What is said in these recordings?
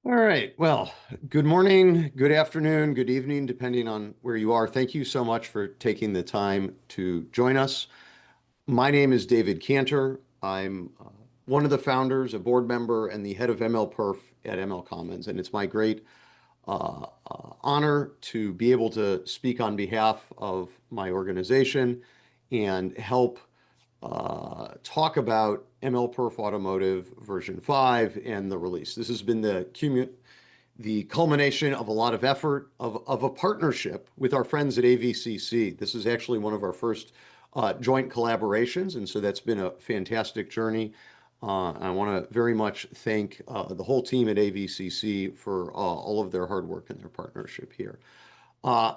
All right. Well, good morning, good afternoon, good evening, depending on where you are. Thank you so much for taking the time to join us. My name is David Kanter. I'm one of the founders, a board member, and the head of MLPerf at MLCommons. And it's my great honor to be able to speak on behalf of my organization and help talk about MLPerf Automotive version 5 and the release. This has been the culmination of a lot of effort of a partnership with our friends at AVCC. This is actually one of our first joint collaborations, and so that's been a fantastic journey. I want to very much thank the whole team at AVCC for all of their hard work and their partnership here. Uh,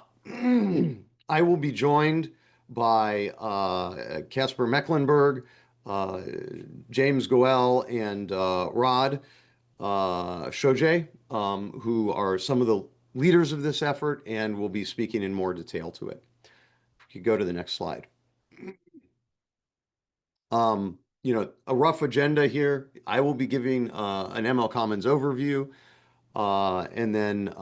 I will be joined by Casper Mecklenburg, uh, James Goel, and Rod Shoje, who are some of the leaders of this effort and will be speaking in more detail to it. If you could go to the next slide. A rough agenda here. I will be giving an MLCommons overview, and then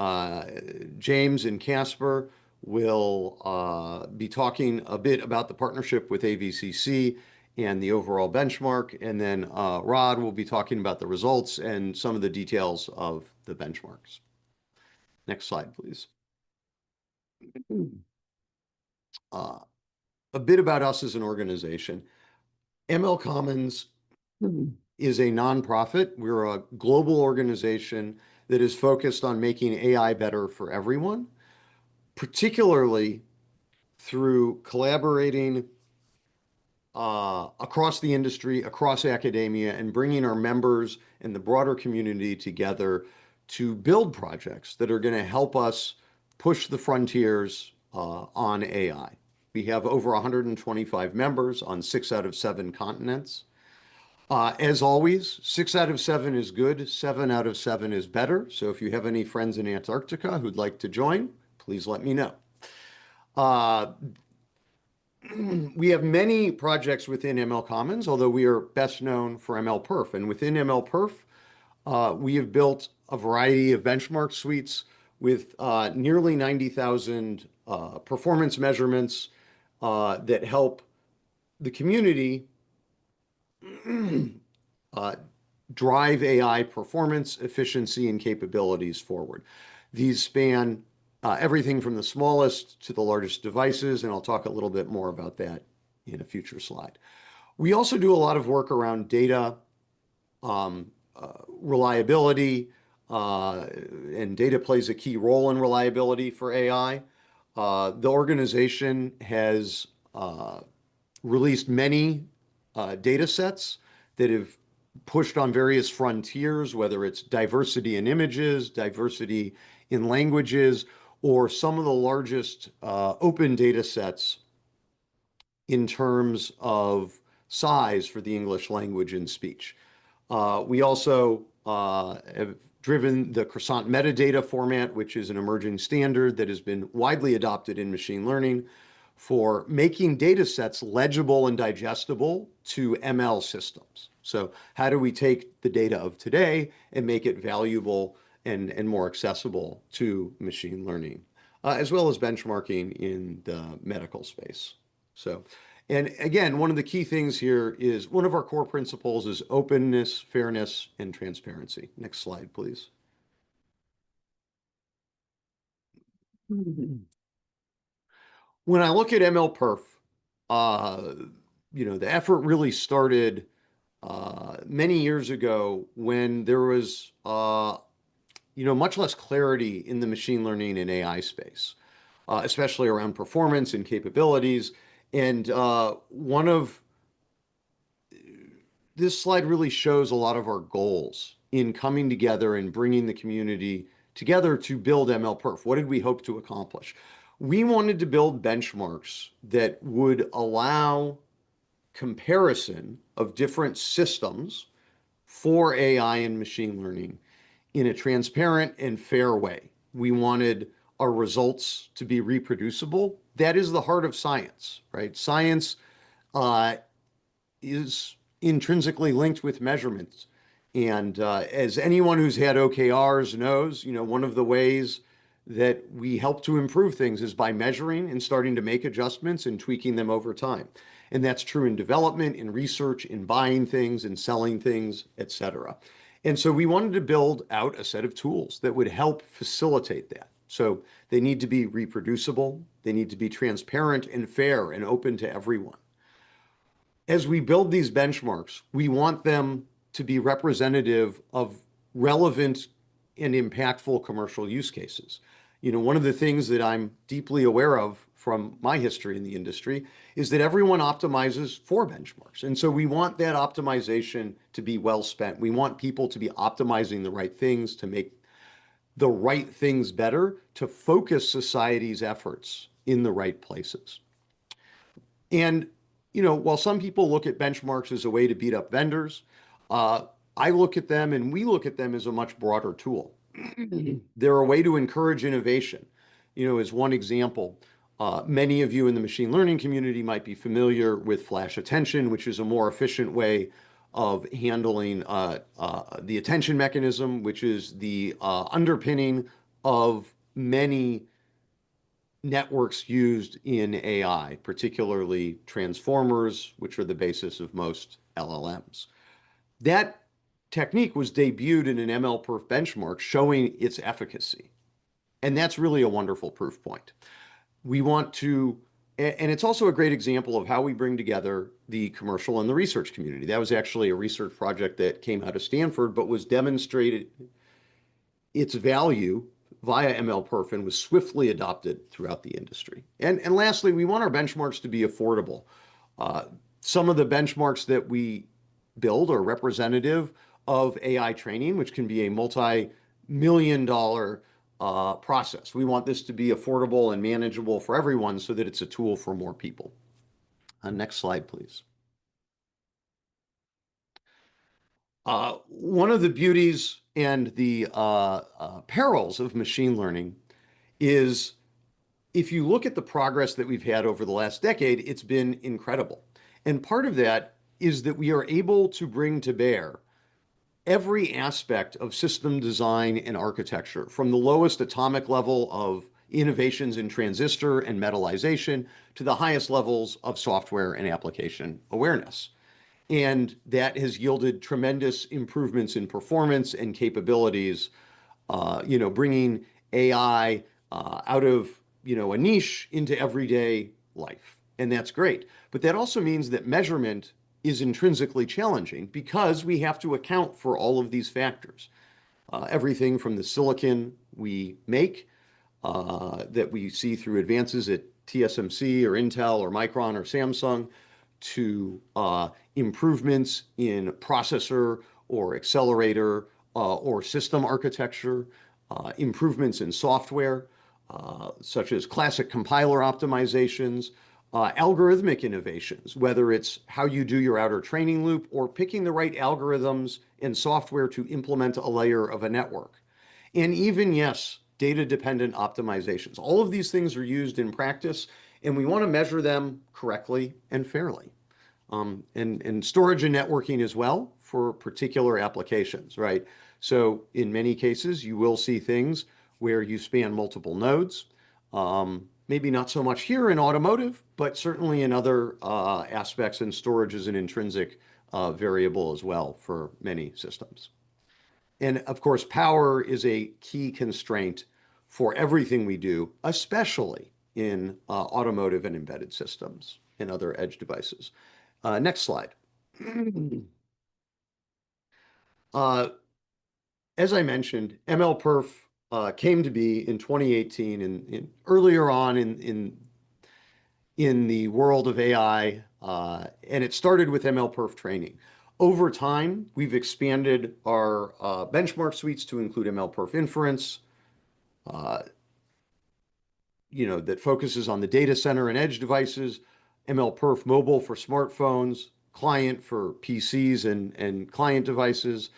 James and Casper will be talking a bit about the partnership with AVCC and the overall benchmark. And then Rod will be talking about the results and some of the details of the benchmarks. Next slide, please. A bit about us as an organization. MLCommons is a nonprofit. We're a global organization that is focused on making AI better for everyone, particularly through collaborating across the industry, across academia, and bringing our members and the broader community together to build projects that are going to help us push the frontiers on AI. We have over 125 members on 6 out of 7 continents. As always, 6 out of 7 is good, 7 out of 7 is better. So if you have any friends in Antarctica who'd like to join, please let me know. We have many projects within MLCommons, although we are best known for MLPerf. And within MLPerf, we have built a variety of benchmark suites with nearly 90,000 performance measurements that help the community drive AI performance, efficiency, and capabilities forward. These span everything from the smallest to the largest devices, and I'll talk a little bit more about that in a future slide. We also do a lot of work around data reliability, and data plays a key role in reliability for AI. The organization has released many data sets that have pushed on various frontiers, whether it's diversity in images, diversity in languages, or some of the largest open data sets in terms of size for the English language and speech. We also have driven the croissant metadata format, which is an emerging standard that has been widely adopted in machine learning for making data sets legible and digestible to ML systems. So how do we take the data of today and make it valuable and more accessible to machine learning, as well as benchmarking in the medical space? And again, one of the key things here is one of our core principles is openness, fairness, and transparency. Next slide, please. When I look at MLPerf, the effort really started many years ago when there was, much less clarity in the machine learning and AI space, especially around performance and capabilities. And this slide really shows a lot of our goals in coming together and bringing the community together to build MLPerf. What did we hope to accomplish? We wanted to build benchmarks that would allow comparison of different systems for AI and machine learning in a transparent and fair way. We wanted our results to be reproducible. That is the heart of science, right? Science is intrinsically linked with measurements. And as anyone who's had OKRs knows, one of the ways that we help to improve things is by measuring and starting to make adjustments and tweaking them over time. And that's true in development, in research, in buying things, in selling things, et cetera. And so we wanted to build out a set of tools that would help facilitate that. So they need to be reproducible, they need to be transparent and fair and open to everyone. As we build these benchmarks, we want them to be representative of relevant and impactful commercial use cases. One of the things that I'm deeply aware of from my history in the industry is that everyone optimizes for benchmarks. And so we want that optimization to be well spent. We want people to be optimizing the right things, to make the right things better, to focus society's efforts in the right places. And, while some people look at benchmarks as a way to beat up vendors, I look at them and we look at them as a much broader tool. They're a way to encourage innovation. As one example, many of you in the machine learning community might be familiar with flash attention, which is a more efficient way of handling the attention mechanism, which is the underpinning of many networks used in AI, particularly transformers, which are the basis of most LLMs. That technique was debuted in an MLPerf benchmark showing its efficacy. And that's really a wonderful proof point. We want to, and it's also a great example of how we bring together the commercial and the research community. That was actually a research project that came out of Stanford, but was demonstrated its value via MLPerf and was swiftly adopted throughout the industry. And lastly, we want our benchmarks to be affordable. Some of the benchmarks that we build are representative of AI training, which can be a multi-million-dollar process. We want this to be affordable and manageable for everyone so that it's a tool for more people. Next slide, please. One of the beauties and the perils of machine learning is if you look at the progress that we've had over the last decade, it's been incredible. And part of that is that we are able to bring to bear every aspect of system design and architecture, from the lowest atomic level of innovations in transistor and metallization to the highest levels of software and application awareness. And that has yielded tremendous improvements in performance and capabilities, bringing AI out of, a niche into everyday life. And that's great. But that also means that measurement is intrinsically challenging because we have to account for all of these factors. Everything from the silicon we make that we see through advances at TSMC or Intel or Micron or Samsung to improvements in processor or accelerator or system architecture, improvements in software, such as classic compiler optimizations, algorithmic innovations, whether it's how you do your outer training loop or picking the right algorithms and software to implement a layer of a network. And even, yes, data-dependent optimizations. All of these things are used in practice, and we want to measure them correctly and fairly. And storage and networking as well for particular applications, right? So in many cases, you will see things where you span multiple nodes. Maybe not so much here in automotive, but certainly in other aspects, and storage is an intrinsic variable as well for many systems. And of course, power is a key constraint for everything we do, especially in automotive and embedded systems and other edge devices. Next slide. As I mentioned, MLPerf came to be in 2018 and earlier on in the world of AI, and it started with MLPerf training. Over time, we've expanded our benchmark suites to include MLPerf inference, that focuses on the data center and edge devices, MLPerf mobile for smartphones, client for PCs and client devices,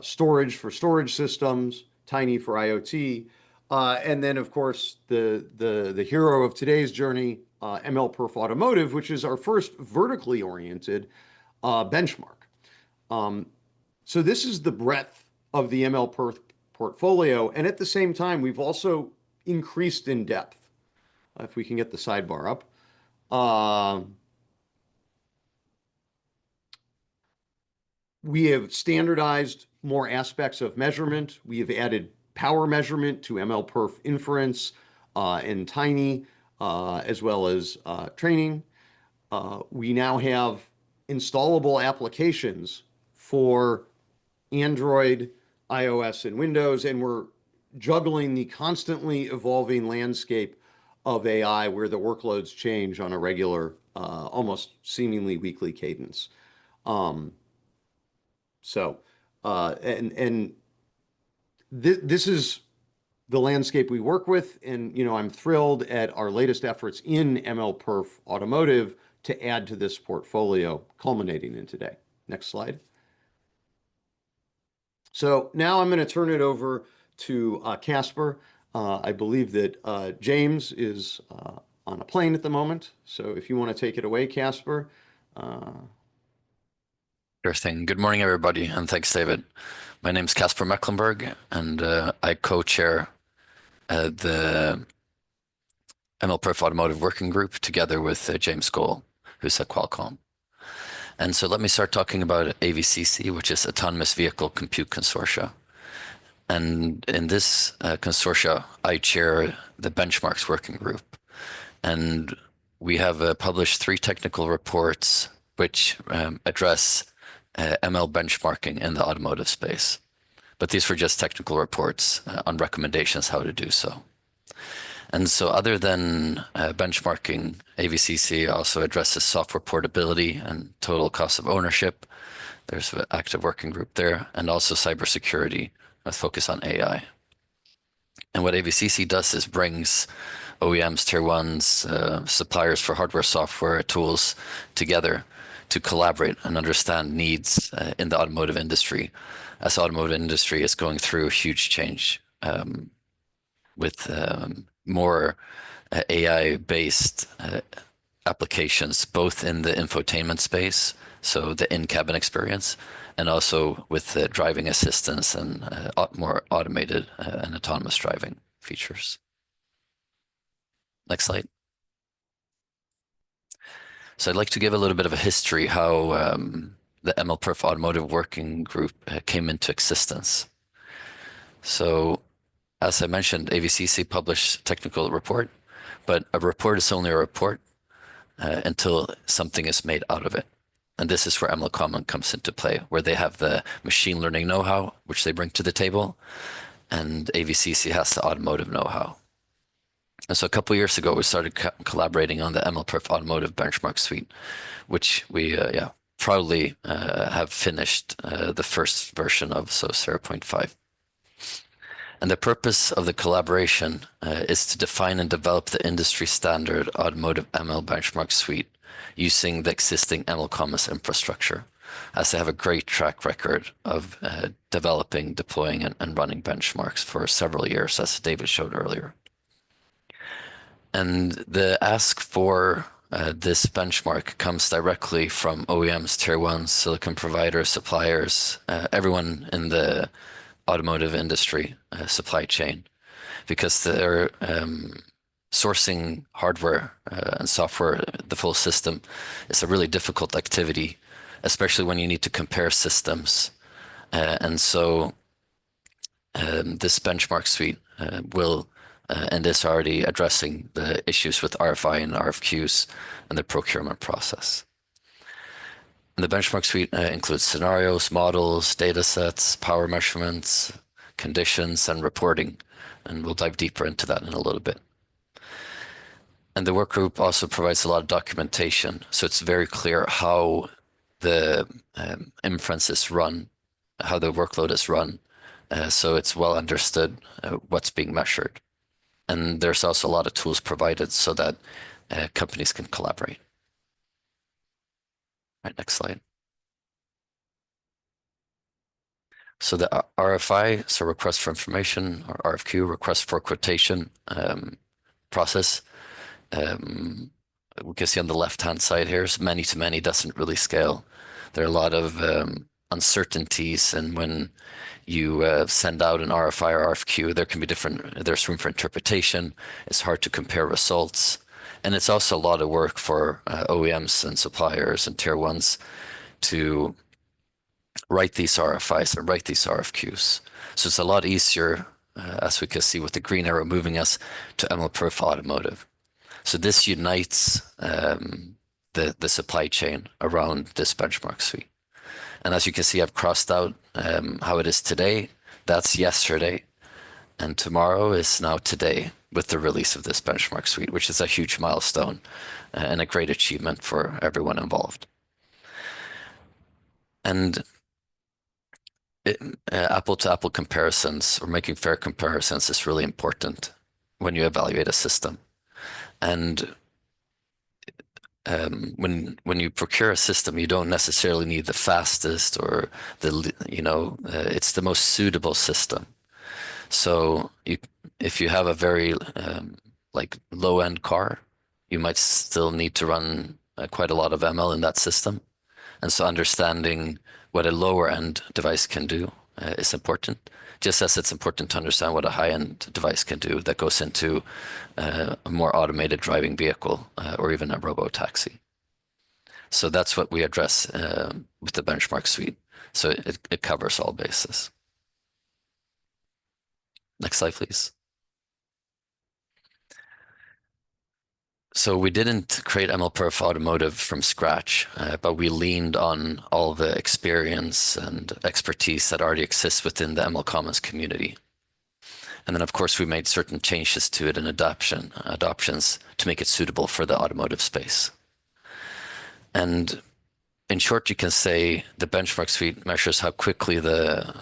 storage for storage systems, Tiny for IoT, and then of course the hero of today's journey, MLPerf Automotive, which is our first vertically oriented benchmark. So this is the breadth of the MLPerf portfolio. And at the same time, we've also increased in depth. If we can get the sidebar up. We have standardized more aspects of measurement. We have added power measurement to MLPerf inference and Tiny, as well as training. We now have installable applications for Android, iOS, and Windows, and we're juggling the constantly evolving landscape of AI where the workloads change on a regular, almost seemingly weekly cadence. Um, so, and this is the landscape we work with, and I'm thrilled at our latest efforts in MLPerf Automotive to add to this portfolio, culminating in today. Next slide. So now I'm going to turn it over to Casper. I believe that James is on a plane at the moment. So if you want to take it away, Casper. Sure thing. Good morning, everybody, and thanks, David. My name is Casper Mecklenburg, and I co-chair the MLPerf Automotive Working Group together with James Goal, who's at Qualcomm. And so let me start talking about AVCC, which is Autonomous Vehicle Compute Consortia. And in this consortia, I chair the Benchmarks Working Group. And we have published 3 technical reports which address ML benchmarking in the automotive space. But these were just technical reports on recommendations how to do so. And so other than benchmarking, AVCC also addresses software portability and total cost of ownership. There's an active working group there, and also cybersecurity with focus on AI. And what AVCC does is brings OEMs, tier ones, suppliers for hardware, software, tools together to collaborate and understand needs in the automotive industry, as the automotive industry is going through a huge change with more AI-based applications, both in the infotainment space, so the in-cabin experience, and also with the driving assistance and more automated and autonomous driving features. Next slide. So I'd like to give a little bit of a history how the MLPerf Automotive Working Group came into existence. So as I mentioned, AVCC published a technical report, but a report is only a report until something is made out of it. And this is where MLCommons comes into play, where they have the machine learning know-how, which they bring to the table, and AVCC has the automotive know-how. And so a couple of years ago, we started collaborating on the MLPerf Automotive Benchmark Suite, which we proudly have finished the first version of, so 0.5. And the purpose of the collaboration is to define and develop the industry standard automotive ML benchmark suite using the existing MLCommons infrastructure, as they have a great track record of developing, deploying, and running benchmarks for several years, as David showed earlier. And the ask for this benchmark comes directly from OEMs, tier ones, silicon providers, suppliers, everyone in the automotive industry supply chain, because they're sourcing hardware and software, the full system, is a really difficult activity, especially when you need to compare systems. And so this benchmark suite will and is already addressing the issues with RFI and RFQs and the procurement process. And the benchmark suite includes scenarios, models, data sets, power measurements, conditions, and reporting. And we'll dive deeper into that in a little bit. And the work group also provides a lot of documentation, so it's very clear how the inference is run, how the workload is run, so it's well understood what's being measured. And there's also a lot of tools provided so that companies can collaborate. All right, next slide. So the RFI, so request for information, or RFQ, request for quotation process, we can see on the left-hand side here, so many-to-many doesn't really scale. There are a lot of uncertainties, and when you send out an RFI or RFQ, there's room for interpretation. It's hard to compare results. And it's also a lot of work for OEMs and suppliers and tier ones to write these RFIs and write these RFQs. So it's a lot easier, as we can see with the green arrow moving us to MLPerf Automotive. So this unites the supply chain around this benchmark suite. And as you can see, I've crossed out how it is today. That's yesterday. And tomorrow is now today with the release of this benchmark suite, which is a huge milestone and a great achievement for everyone involved. And apple-to-apple comparisons or making fair comparisons is really important when you evaluate a system. And when you procure a system, you don't necessarily need the fastest or it's the most suitable system. So if you have a very like low-end car, you might still need to run quite a lot of ML in that system. And so understanding what a lower-end device can do is important, just as it's important to understand what a high-end device can do that goes into a more automated driving vehicle or even a robo-taxi. So that's what we address with the benchmark suite. So it covers all bases. Next slide, please. So we didn't create MLPerf Automotive from scratch, but we leaned on all the experience and expertise that already exists within the MLCommons community. And then, of course, we made certain changes to it and adoptions to make it suitable for the automotive space. And in short, you can say the benchmark suite measures how quickly the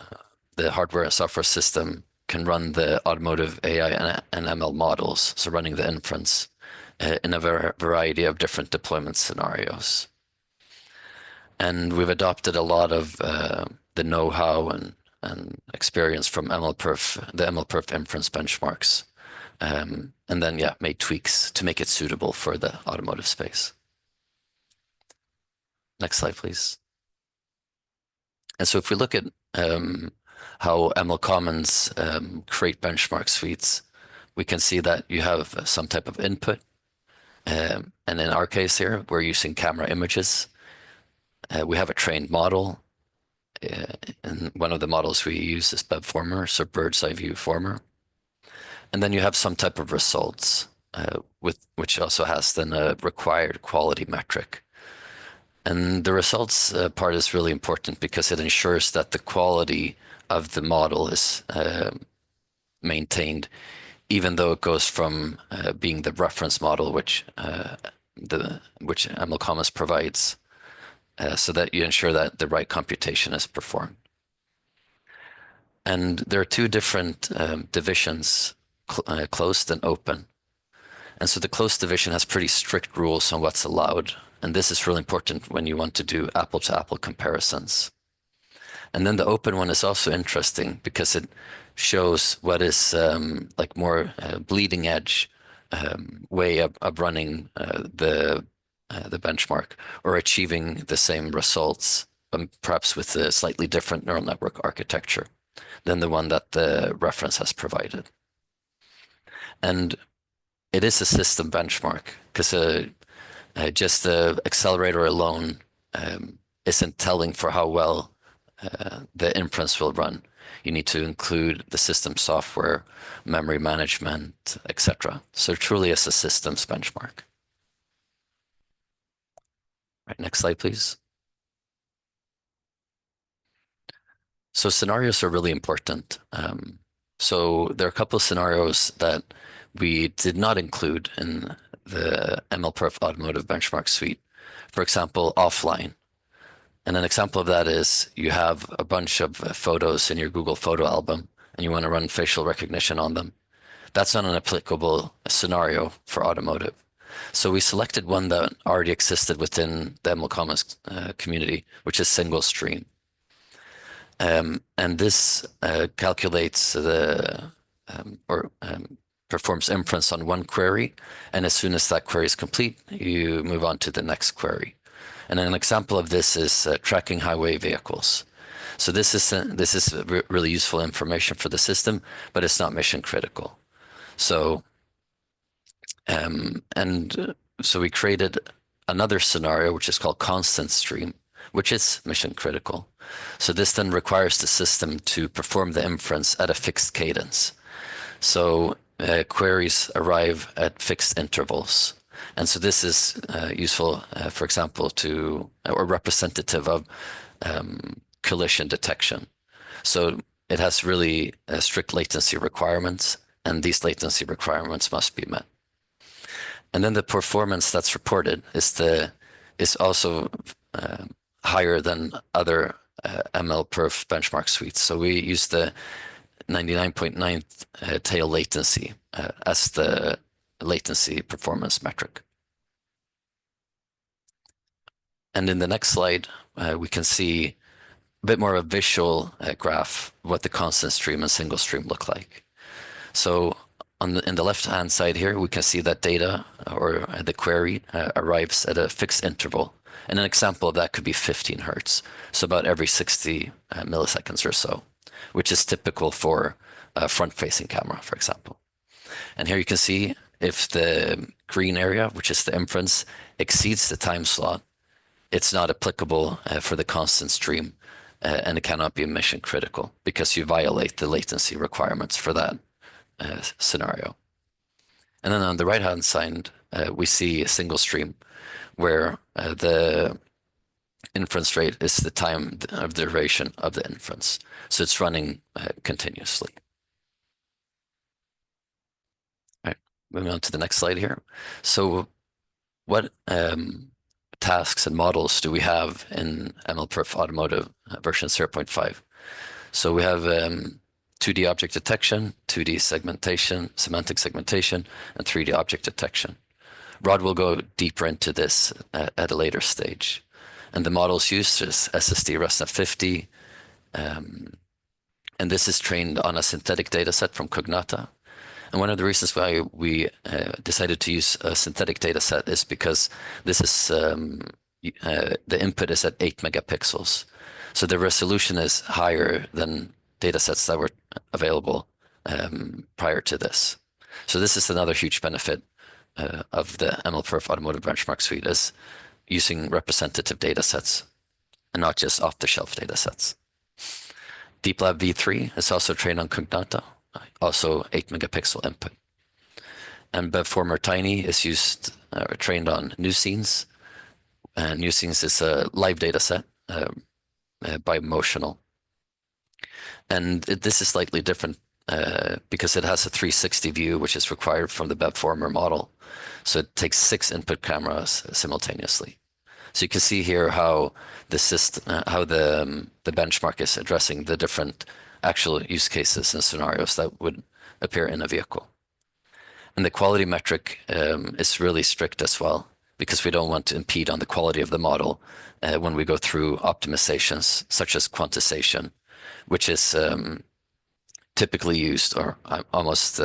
hardware and software system can run the automotive AI and ML models, so running the inference in a variety of different deployment scenarios. And we've adopted a lot of the know-how and experience from the MLPerf inference benchmarks. And then, made tweaks to make it suitable for the automotive space. Next slide, please. And so if we look at how MLCommons create benchmark suites, we can see that you have some type of input. And in our case here, we're using camera images. We have a trained model. And one of the models we use is BEVFormer, so bird's eye view former. And then you have some type of results, which also has then a required quality metric. And the results part is really important because it ensures that the quality of the model is maintained, even though it goes from being the reference model which MLCommons provides, so that you ensure that the right computation is performed. And there are two different divisions, closed and open. And so the closed division has pretty strict rules on what's allowed. And this is really important when you want to do apple-to-apple comparisons. And then the open one is also interesting because it shows what is like more bleeding edge way of running the benchmark or achieving the same results, perhaps with a slightly different neural network architecture than the one that the reference has provided. And it is a system benchmark because just the accelerator alone isn't telling for how well the inference will run. You need to include the system software, memory management, etc. So it truly is a systems benchmark. Right, next slide, please. So scenarios are really important. So there are a couple of scenarios that we did not include in the MLPerf Automotive Benchmark Suite. For example, offline. And an example of that is you have a bunch of photos in your Google photo album and you want to run facial recognition on them. That's not an applicable scenario for automotive. So we selected one that already existed within the MLCommons community, which is single stream. And this calculates performs inference on one query. And as soon as that query is complete, you move on to the next query. And an example of this is tracking highway vehicles. So this is really useful information for the system, but it's not mission critical. So so we created another scenario which is called constant stream, which is mission critical. So this then requires the system to perform the inference at a fixed cadence. So queries arrive at fixed intervals. And so this is useful, for example, or representative of collision detection. So it has really strict latency requirements, and these latency requirements must be met. And then the performance that's reported is also higher than other MLPerf benchmark suites. So we use the 99.9 tail latency as the latency performance metric. And in the next slide, we can see a bit more of a visual graph what the constant stream and single stream look like. So in the left-hand side here, we can see that data or the query arrives at a fixed interval. And an example of that could be 15 hertz, so about every 60 milliseconds or so, which is typical for a front-facing camera, for example. And here you can see if the green area, which is the inference, exceeds the time slot, it's not applicable for the constant stream, and it cannot be mission critical because you violate the latency requirements for that scenario. And then on the right-hand side, we see a single stream where the inference rate is the time of duration of the inference. So it's running continuously. All right, moving on to the next slide here. So what tasks and models do we have in MLPerf Automotive version 0.5? So we have 2D object detection, 2D segmentation, semantic segmentation, and 3D object detection. Rod will go deeper into this at a later stage. And the models used is SSD ResNet 50, and this is trained on a synthetic data set from Cognata. And one of the reasons why we decided to use a synthetic data set is because this is the input is at 8 megapixels. So the resolution is higher than data sets that were available prior to this. So this is another huge benefit of the MLPerf Automotive Benchmark Suite, is using representative data sets and not just off-the-shelf data sets. DeepLab V3 is also trained on Cognata, also 8 megapixel input. And Beformer Tiny is used trained on NewScenes. And NewScenes is a live data set bimotional. And this is slightly different because it has a 360 view, which is required from the Beformer model. So it takes 6 input cameras simultaneously. So you can see here how the system, how the benchmark is addressing the different actual use cases and scenarios that would appear in a vehicle. And the quality metric is really strict as well, because we don't want to impede on the quality of the model when we go through optimizations such as quantization, which is typically used or almost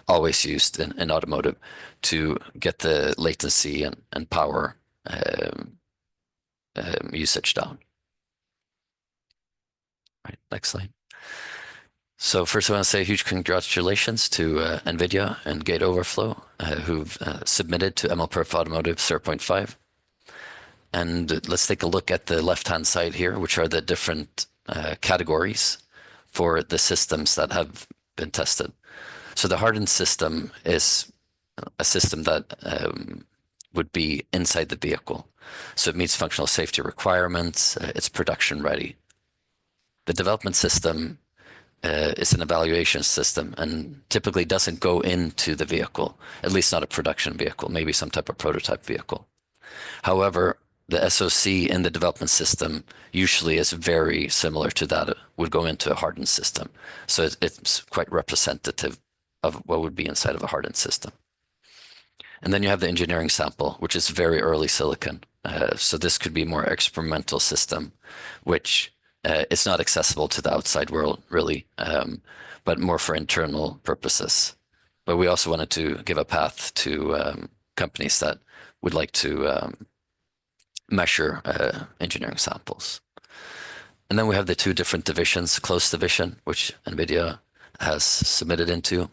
always used in automotive to get the latency and power usage down. All right, next slide. So first I want to say a huge congratulations to NVIDIA and Gate Overflow who've submitted to MLPerf Automotive 0.5. And let's take a look at the left-hand side here, which are the different categories for the systems that have been tested. So the hardened system is a system that would be inside the vehicle. So it meets functional safety requirements, it's production ready. The development system is an evaluation system and typically doesn't go into the vehicle, at least not a production vehicle, maybe some type of prototype vehicle. However, the SoC in the development system usually is very similar to that. It would go into a hardened system. So it's quite representative of what would be inside of a hardened system. And then you have the engineering sample, which is very early silicon. So this could be more experimental system, which it's not accessible to the outside world really, but more for internal purposes. But we also wanted to give a path to companies that would like to measure engineering samples. And then we have the two different divisions, closed division, which NVIDIA has submitted into,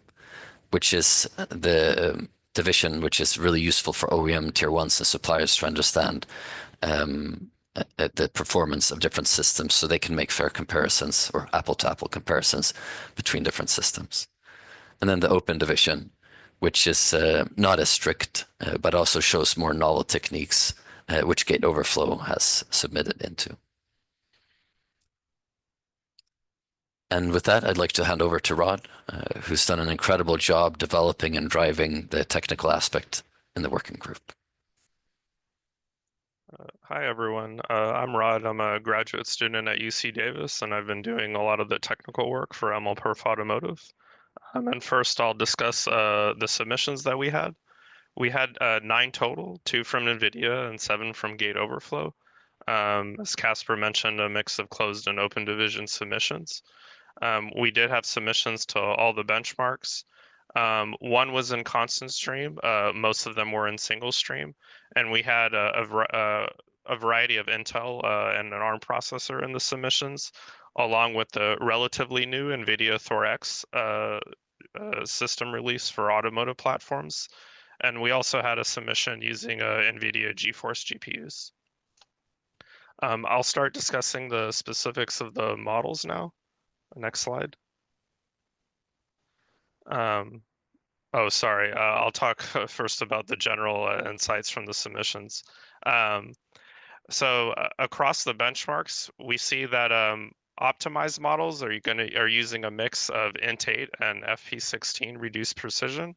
which is the division which is really useful for OEM tier ones and suppliers to understand the performance of different systems so they can make fair comparisons or apple to apple comparisons between different systems. And then the open division, which is not as strict, but also shows more novel techniques, which Gate Overflow has submitted into. And with that, I'd like to hand over to Rod, who's done an incredible job developing and driving the technical aspect in the working group. Hi, everyone. I'm Rod. I'm a graduate student at UC Davis, and I've been doing a lot of the technical work for MLPerf Automotive. And first, I'll discuss the submissions that we had. We had 9 total, 2 from NVIDIA and 7 from Gate Overflow. As Casper mentioned, a mix of closed and open division submissions. We did have submissions to all the benchmarks. One was in constant stream. Most of them were in single stream, and we had a variety of Intel and an ARM processor in the submissions, along with the relatively new NVIDIA Thor X system release for automotive platforms. And we also had a submission using NVIDIA GeForce GPUs. I'll start discussing the specifics of the models now. Next slide. Oh, sorry. I'll talk first about the general insights from the submissions. So across the benchmarks, we see that optimized models are using a mix of int8 and FP16 reduced precision,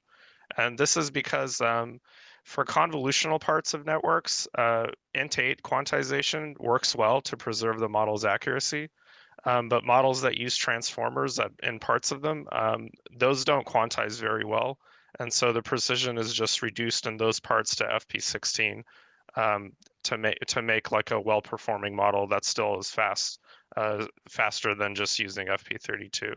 and this is because for convolutional parts of networks, int8 quantization works well to preserve the model's accuracy. But models that use transformers in parts of them, those don't quantize very well. And so the precision is just reduced in those parts to FP16 to make like a well-performing model that still is faster than just using FP32.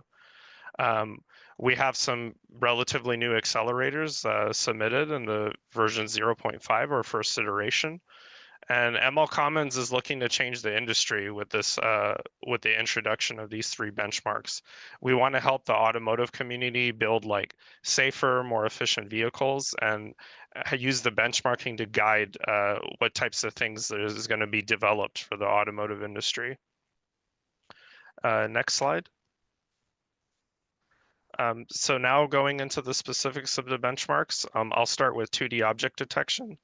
We have some relatively new accelerators submitted in the version 0.5 or first iteration. And MLCommons is looking to change the industry with this, with the introduction of these 3 benchmarks. We want to help the automotive community build like safer, more efficient vehicles, and use the benchmarking to guide what types of things is going to be developed for the automotive industry. Next slide. So now going into the specifics of the benchmarks, I'll start with 2D object detection.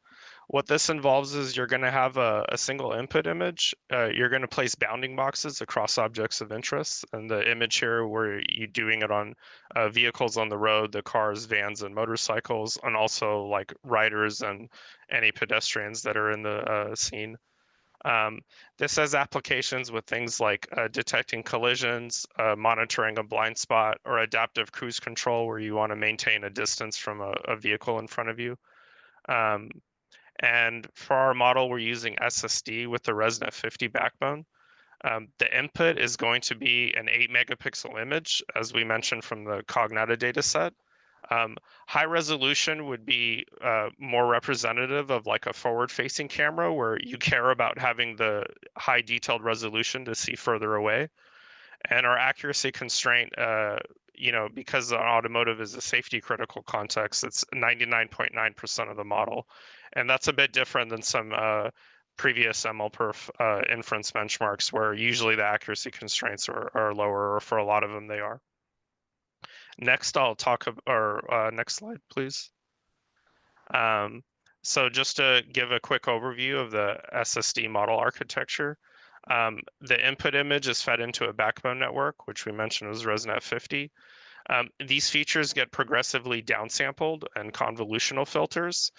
What this involves is you're going to have a single input image. You're going to place bounding boxes across objects of interest. And the image here, where you're doing it on vehicles on the road, the cars, vans, and motorcycles, and also like riders and any pedestrians that are in the scene. This has applications with things like detecting collisions, monitoring a blind spot, or adaptive cruise control, where you want to maintain a distance from a vehicle in front of you. And for our model, we're using SSD with the ResNet 50 backbone. The input is going to be an 8 megapixel image, as we mentioned from the Cognata dataset. High resolution would be more representative of like a forward-facing camera, where you care about having the high detailed resolution to see further away. And our accuracy constraint, because the automotive is a safety critical context, it's 99.9% of the model. And that's a bit different than some previous MLPerf inference benchmarks, where usually the accuracy constraints are lower, or for a lot of them they are. Next, I'll talk about, next slide, please. So just to give a quick overview of the SSD model architecture, the input image is fed into a backbone network, which we mentioned was ResNet 50. These features get progressively downsampled and convolutional filters.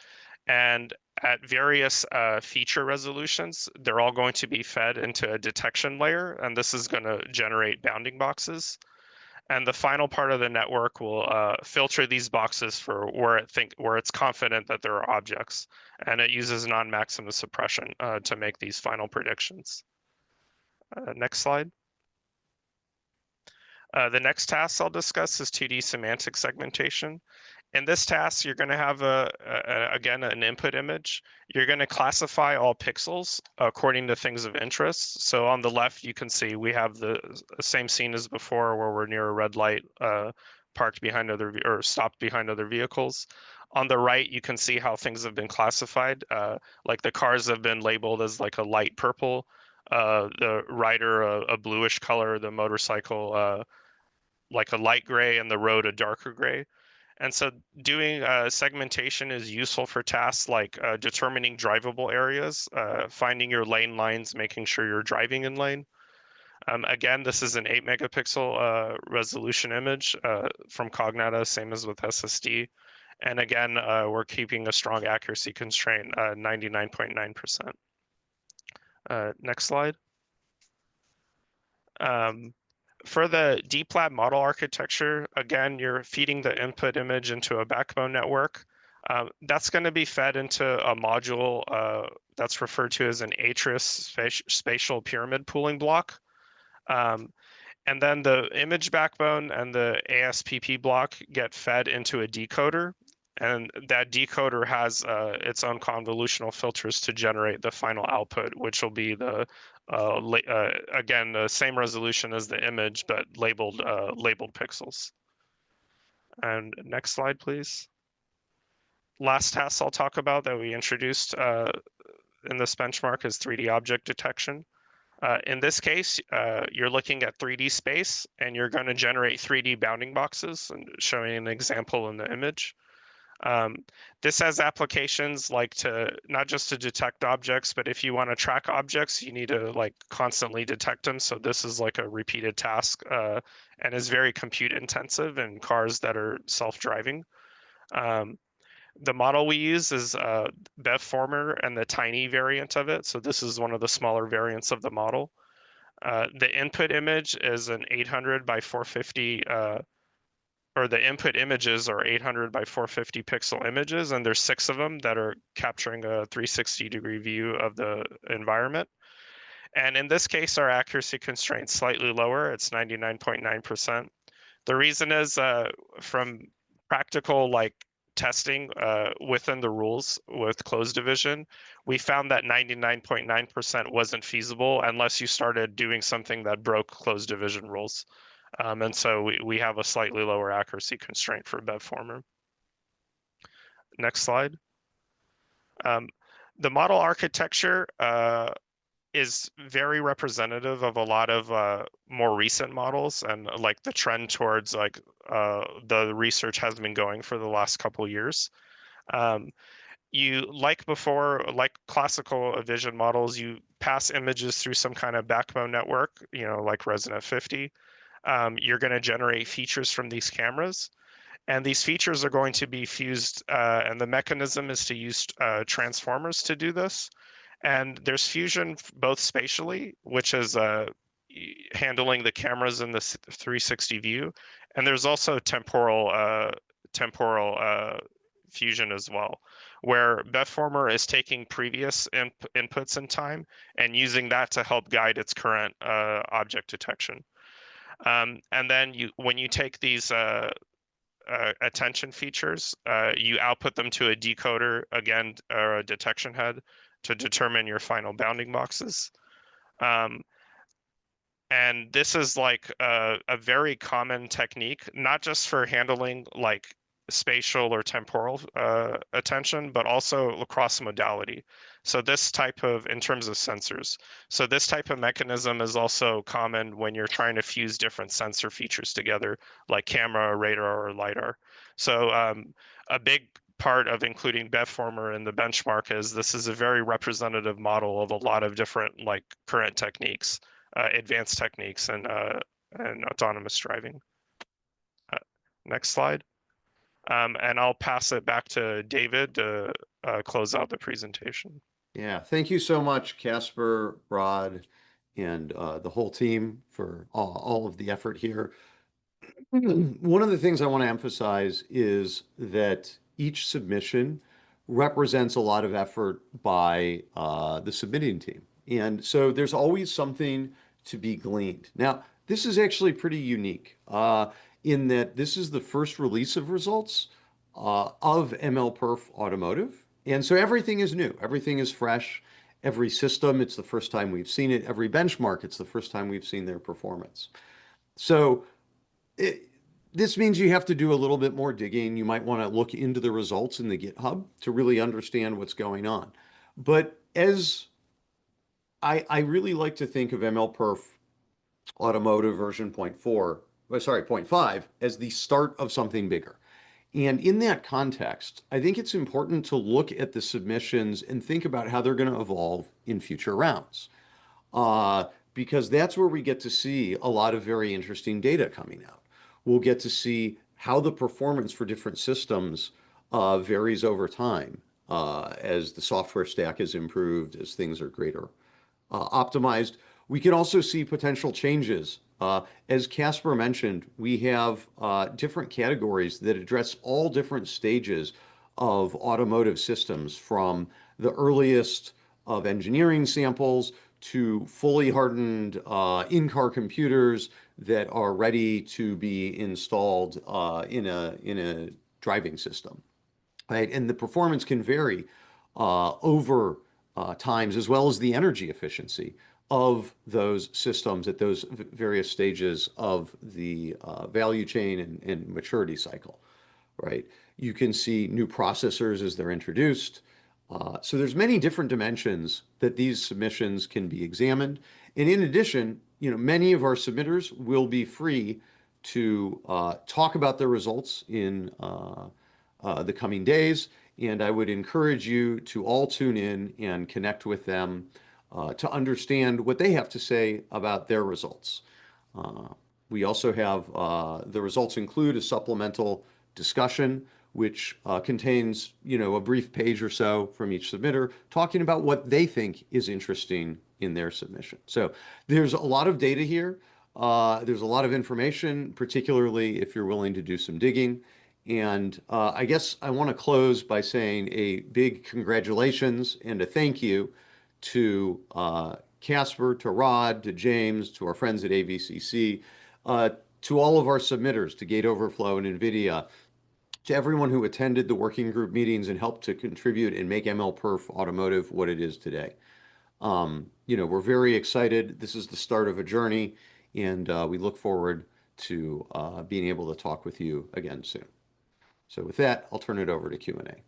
And at various feature resolutions, they're all going to be fed into a detection layer, and this is going to generate bounding boxes. And the final part of the network will filter these boxes for where it's confident that there are objects, and it uses non-maximum suppression to make these final predictions. Next slide. The next task I'll discuss is 2D semantic segmentation. In this task, you're going to have again, an input image. You're going to classify all pixels according to things of interest. So on the left, you can see we have the same scene as before, where we're near a red light, parked behind or stopped behind other vehicles. On the right, you can see how things have been classified. Like the cars have been labeled as like a light purple, the rider a bluish color, the motorcycle like a light gray, and the road a darker gray. And so doing segmentation is useful for tasks like determining drivable areas, finding your lane lines, making sure you're driving in lane. Again, this is an 8 megapixel resolution image from Cognata, same as with SSD. And again, we're keeping a strong accuracy constraint, 99.9%. Next slide. For the deep lab model architecture, again, you're feeding the input image into a backbone network. That's going to be fed into a module that's referred to as an ATRIS spatial pyramid pooling block. And then the image backbone and the ASPP block get fed into a decoder. And that decoder has its own convolutional filters to generate the final output, which will be the again, the same resolution as the image, but labeled pixels. And next slide, please. Last task I'll talk about that we introduced in this benchmark is 3D object detection. In this case, you're looking at 3D space, and you're going to generate 3D bounding boxes, and showing an example in the image. This has applications like to not just to detect objects, but if you want to track objects, you need to like constantly detect them. So this is like a repeated task and is very compute intensive in cars that are self-driving. The model we use is BevFormer and the tiny variant of it. So this is one of the smaller variants of the model. The input image is an 800 by 450 or the input images are 800 by 450 pixel images, and there's 6 of them that are capturing a 360-degree view of the environment. And in this case, our accuracy constraint's slightly lower. It's 99.9%. The reason is from practical like testing within the rules with closed division, we found that 99.9% wasn't feasible unless you started doing something that broke closed division rules. And so we have a slightly lower accuracy constraint for BevFormer. Next slide. The model architecture is very representative of a lot of more recent models, and like the trend towards like the research has been going for the last couple years. You like before, like classical vision models, you pass images through some kind of backbone network, you know, like ResNet 50. You're going to generate features from these cameras, and these features are going to be fused, and the mechanism is to use transformers to do this. And there's fusion both spatially, which is handling the cameras in the 360 view, and there's also temporal fusion as well, where BevFormer is taking previous inputs in time and using that to help guide its current object detection. And then when you take these attention features, you output them to a decoder, again, or a detection head, to determine your final bounding boxes. And this is like a very common technique, not just for handling like spatial or temporal attention, but also across modality. So this type of, in terms of sensors, so this type of mechanism is also common when you're trying to fuse different sensor features together, like camera, radar, or LiDAR. So a big part of including BevFormer in the benchmark is this is a very representative model of a lot of different like current techniques, advanced techniques, and autonomous driving. Next slide. And I'll pass it back to David to close out the presentation. Yeah, thank you so much, Casper, Rod, and the whole team for all of the effort here. One of the things I want to emphasize is that each submission represents a lot of effort by the submitting team. And so there's always something to be gleaned. Now, this is actually pretty unique in that this is the first release of results of MLPerf Automotive. And so everything is new, everything is fresh. Every system, it's the first time we've seen it. Every benchmark, it's the first time we've seen their performance. So it, this means you have to do a little bit more digging. You might want to look into the results in the GitHub to really understand what's going on. But as I really like to think of MLPerf Automotive version 0.4, sorry, 0.5 as the start of something bigger. And in that context, I think it's important to look at the submissions and think about how they're going to evolve in future rounds. Because that's where we get to see a lot of very interesting data coming out. We'll get to see how the performance for different systems varies over time as the software stack is improved, as things are greater optimized. We can also see potential changes. As Casper mentioned, we have different categories that address all different stages of automotive systems, from the earliest of engineering samples to fully hardened in-car computers that are ready to be installed in a driving system, right? And the performance can vary over times, as well as the energy efficiency of those systems at those various stages of the value chain and maturity cycle, right? You can see new processors as they're introduced. So there's many different dimensions that these submissions can be examined. And in addition, many of our submitters will be free to talk about their results in the coming days. And I would encourage you to all tune in and connect with them to understand what they have to say about their results. We also have the results include a supplemental discussion, which contains, a brief page or so from each submitter talking about what they think is interesting in their submission. So there's a lot of data here. There's a lot of information, particularly if you're willing to do some digging. And I guess I want to close by saying a big congratulations and a thank you to Casper, to Rod, to James, to our friends at AVCC, to all of our submitters, to Gate Overflow and NVIDIA, to everyone who attended the working group meetings and helped to contribute and make MLPerf Automotive what it is today. We're very excited. This is the start of a journey, and we look forward to being able to talk with you again soon. So with that, I'll turn it over to Q&A.